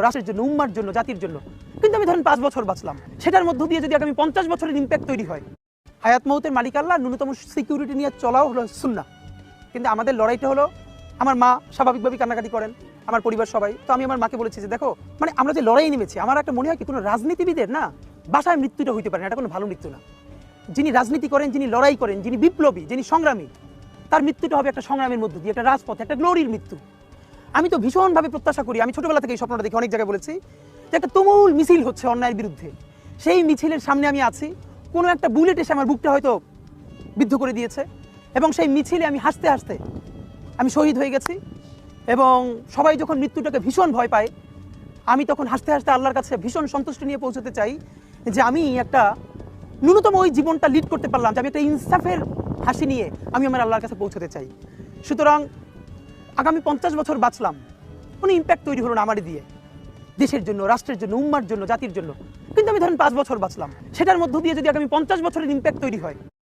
রাষ্ট্রের জন্য, উম্মার জন্য, জাতির জন্য। কিন্তু আমি ধরেন 5 বছর বাঁচলাম, সেটার মধ্য দিয়ে যদি আগামী 50 বছরের ইম্প্যাক্ট তৈরি হয়। হায়াত মৌতের মালিক আল্লাহ, ন্যূনতম সিকিউরিটি নিয়ে চলাও হলো সুন্নাহ। কিন্তু আমাদের লড়াইটা হলো, আমার মা স্বাভাবিকভাবেই কান্নাকাটি করেন, আমার পরিবার সবাই। তো আমি আমার মাকে বলেছি যে দেখো, মানে আমরা যে লড়াই নেমেছি, আমার একটা মনে হয় কি, কোনো রাজনীতিবিদের না বাসায় মৃত্যুটা হইতে পারে না, এটা কোনো ভালো মৃত্যু না। যিনি রাজনীতি করেন, যিনি লড়াই করেন, যিনি বিপ্লবী, যিনি সংগ্রামী, তার মৃত্যুটা হবে একটা সংগ্রামের মধ্য দিয়ে, একটা রাজপথে, একটা গ্লোরির মৃত্যু। আমি তো ভীষণভাবে প্রত্যাশা করি, আমি ছোটবেলা থেকে এই স্বপ্নটা দেখি, অনেক জায়গায় বলেছি যে একটা তুমুল মিছিল হচ্ছে অন্যায়ের বিরুদ্ধে, সেই মিছিলের সামনে আমি আছি, কোনো একটা বুলেট এসে আমার বুকটা হয়তো বিদ্ধ করে দিয়েছে, এবং সেই মিছিলে আমি হাসতে হাসতে আমি শহীদ হয়ে গেছি। এবং সবাই যখন মৃত্যুটাকে ভীষণ ভয় পায়, আমি তখন হাসতে হাসতে আল্লাহর কাছে ভীষণ সন্তুষ্টি নিয়ে পৌঁছতে চাই যে আমি একটা ন্যূনতম ওই জীবনটা লিড করতে পারলাম, যে আমি একটা ইনসাফের হাসি নিয়ে আমি আমার আল্লাহর কাছে পৌঁছতে চাই। সুতরাং আগামী 50 বছর বাঁচলাম, কোনো ইম্প্যাক্ট তৈরি হলো না আমারই দিয়ে, দেশের জন্য, রাষ্ট্রের জন্য, উম্মার জন্য, জাতির জন্য। কিন্তু আমি ধরেন 5 বছর বাঁচলাম, সেটার মধ্য দিয়ে যদি আগামী 50 বছরের ইম্প্যাক্ট তৈরি হয়।